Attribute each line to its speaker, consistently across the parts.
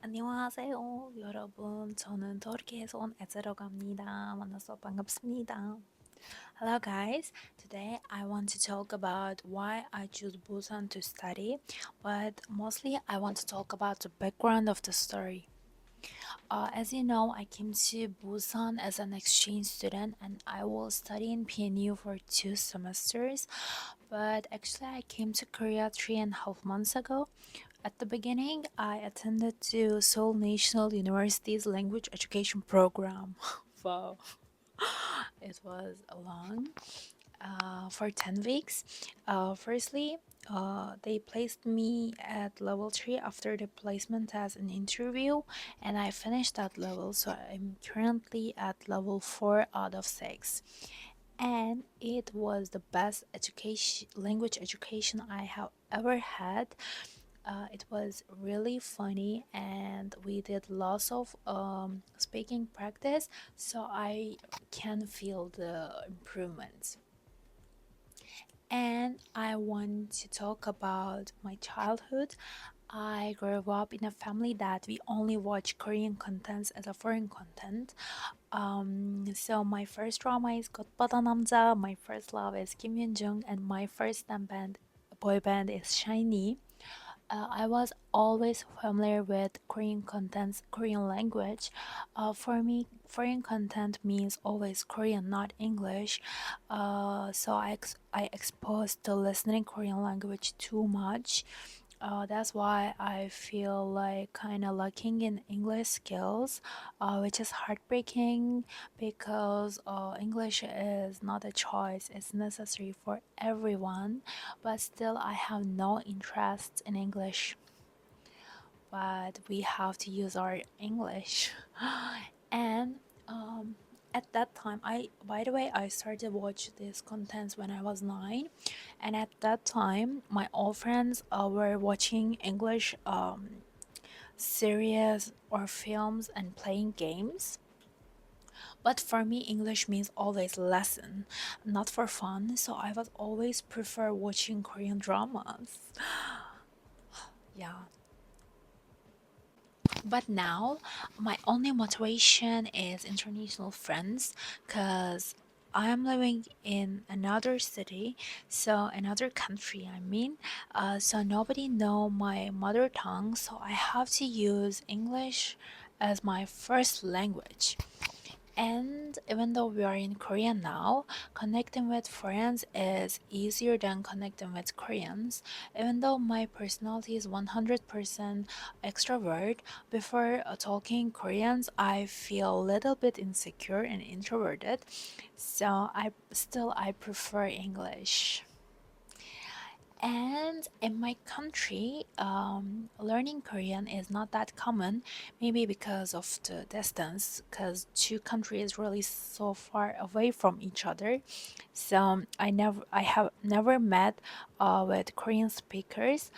Speaker 1: 안녕하세요, 여러분. 저는 터키에서 온 에즈라고 합니다. 만나서 반갑습니다. Hello, guys. Today I want to talk about why I choose Busan to study, but mostly I want to talk about the background of the story. As you know, I came to Busan as an exchange student and I will study in PNU for 2 semesters. But actually, I came to Korea 3.5 months ago. At the beginning, I attended to Seoul National University's language education program. Wow, it was long for 10 weeks. Firstly, they placed me at level 3 after the placement test and interview, and I finished that level, so I'm currently at level 4 out of 6. And it was the best education, language education I have ever had. It was really funny, and we did lots of speaking practice, so I can feel the improvements. And I want to talk about my childhood. I grew up in a family that we only watch Korean contents as a foreign content. So my first drama is Godbada Namja, my first love is Kim Yun Jung, and my first boy band is Shiny. I was always familiar with Korean contents, Korean language. For me, foreign content means always Korean, not English. So I exposed to listening Korean language too much. That's why I feel like kind of lacking in English skills, which is heartbreaking because English is not a choice, it's necessary for everyone. But still, I have no interest in English. But we have to use our English. And um, at that time, by the way, I started watch these contents when I was 9, and at that time, my old friends were watching English series or films and playing games. But for me, English means always lesson, not for fun. So I was always prefer watching Korean dramas. Yeah. But now, my only motivation is international friends, because I am living in another city, so another country, I mean. So nobody know my mother tongue, so I have to use English as my first language. And even though we are in Korea now, connecting with friends is easier than connecting with Koreans. Even though my personality is 100% extrovert, before talking Koreans, I feel a little bit insecure and introverted. So I prefer English. And in my country, learning Korean is not that common, maybe because of the distance, because two countries really so far away from each other. So I have never met with Korean speakers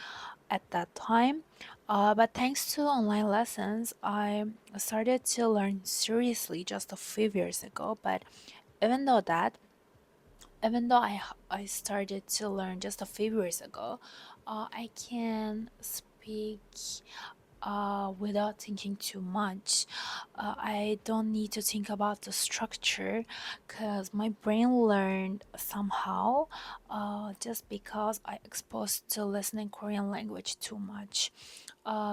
Speaker 1: at that time. But thanks to online lessons, I started to learn seriously just a few years ago. But even though that, even though I started to learn just a few years ago, I can speak without thinking too much. I don't need to think about the structure because my brain learned somehow, just because I exposed to listening Korean language too much.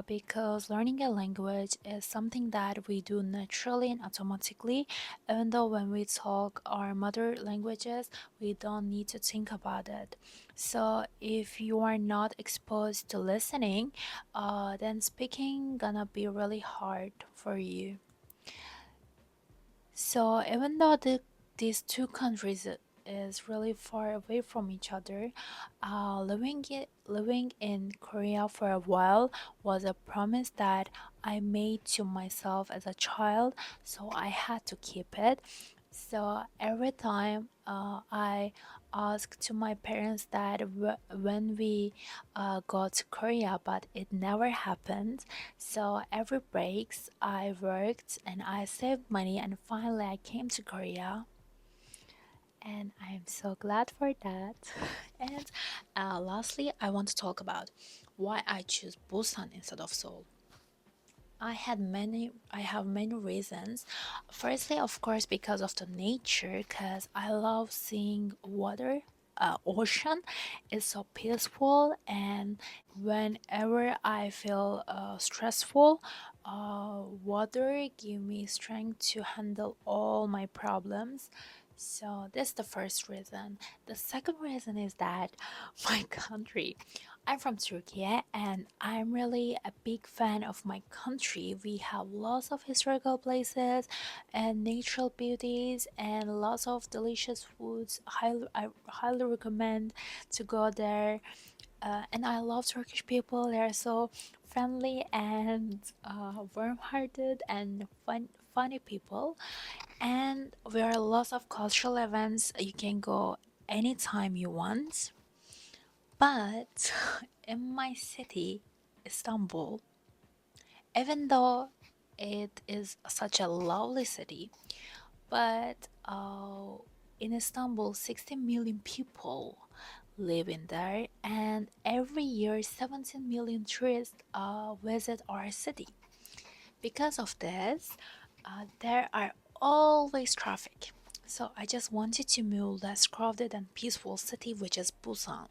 Speaker 1: Because learning a language is something that we do naturally and automatically, even though when we talk our mother languages, we don't need to think about it. So if you are not exposed to listening, then speaking gonna be really hard for you. So even though these two countries is really far away from each other, living in Korea for a while was a promise that I made to myself as a child, so I had to keep it. So every time I asked to my parents that when we go to Korea, but it never happened. So every breaks I worked and I saved money, and finally I came to Korea, and I'm so glad for that. And lastly, I want to talk about why I choose Busan instead of Seoul. I have many reasons. Firstly, of course, because of the nature, because I love seeing water. Ocean is so peaceful, and whenever I feel stressful, water give me strength to handle all my problems. So that's the first reason. The second reason is that my country. I'm from Turkey and I'm really a big fan of my country. We have lots of historical places and natural beauties and lots of delicious foods. I highly recommend to go there. And I love Turkish people. They are so friendly and warm-hearted and funny people. And there are lots of cultural events. You can go anytime you want. But in my city, Istanbul, even though it is such a lovely city, but in Istanbul, 60 million people live in there, and every year 17 million tourists visit our city. Because of this, there are always traffic. So I just wanted to move less crowded and peaceful city, which is Busan.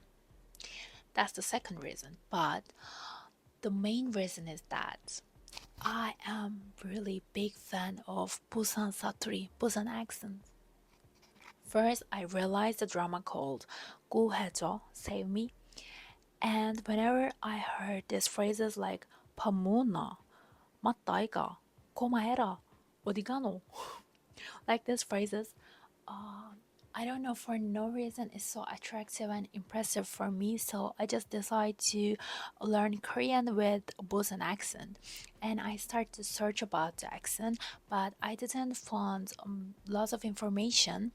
Speaker 1: That's the second reason. But the main reason is that I am really big fan of Busan Saturi, Busan accent. First, I realized the drama called 구해줘, Save Me, and whenever I heard these phrases like 파무나, 맞다 이가, 고마해라, 어디 가노, like these phrases, uh, I don't know, for no reason it's so attractive and impressive for me, so I just decided to learn Korean with Busan accent. And I started to search about the accent, but I didn't find lots of information.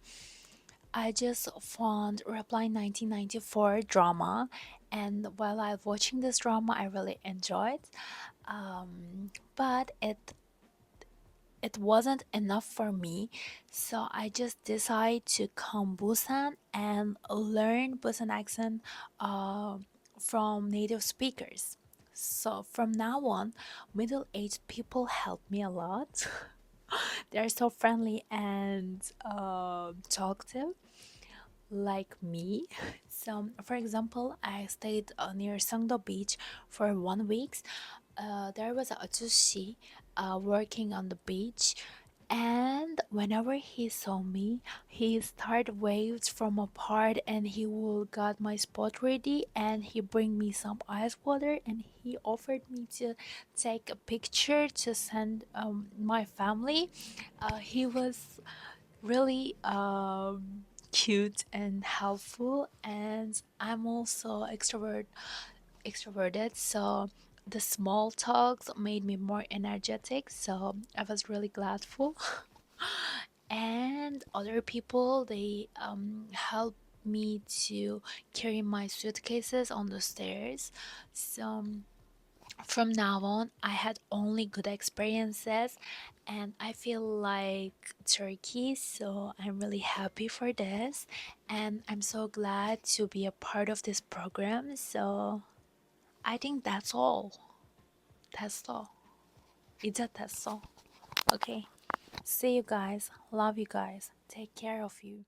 Speaker 1: I just found Reply 1994 drama, and while I was watching this drama, I really enjoyed. But it wasn't enough for me, so I just decided to come Busan and learn Busan accent uh, from native speakers. So from now on, middle-aged people help me a lot. They're so friendly and talkative like me. So, for example, I stayed near Sangdo Beach for 1 week. There was a ajushi working on the beach, and whenever he saw me, he started waves from apart, and he will got my spot ready, and he bring me some ice water, and he offered me to take a picture to send my family. He was really cute and helpful, and I'm also extroverted, so the small talks made me more energetic, so I was really gladful. And other people, they helped me to carry my suitcases on the stairs. So from now on, I had only good experiences, and I feel like Turkey, so I'm really happy for this, and I'm so glad to be a part of this program. So I think that's all. That's all. That's all. Okay. See you guys. Love you guys. Take care of you.